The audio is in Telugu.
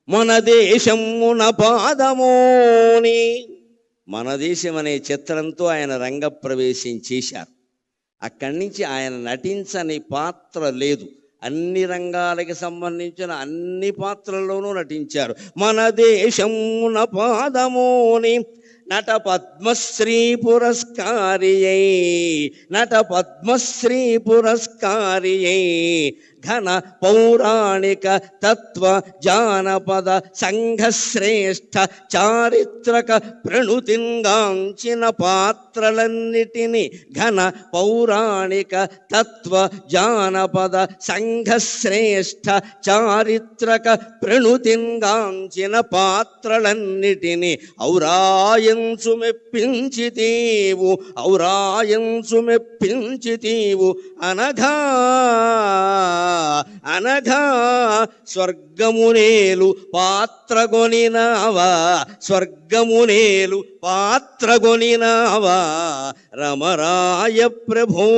మన దేశమున పాదమోని. మన దేశం అనే చిత్రంతో ఆయన రంగప్రవేశం చేశారు. అక్కడి నుంచి ఆయన నటించని పాత్ర లేదు. అన్ని రంగాలకి సంబంధించిన అన్ని పాత్రల్లోనూ నటించారు. మన దేశమున పాదమోని నట పద్మశ్రీ పురస్కారియై, నట పద్మశ్రీ పురస్కారియై, ఘన పౌరాణిక తత్వ జానపద సంఘశ్రేష్ఠ చారిత్రక ప్రణుతింగాంచిన పాత్రలన్నిటినీ, ఘన పౌరాణిక తత్వ జానపద సంఘశ్రేష్ఠ చారిత్రక ప్రణుతింగాంచిన పాత్రలన్నిటినీ ఔరాయంచు మెప్పించితీవు, ఔరాయంచు మెప్పించితీవు అనఘా అనఘా. స్వర్గమునేలు పాత్రగొనినావా, స్వర్గమునేలు పాత్రగొనినావా రమరాయ ప్రభో.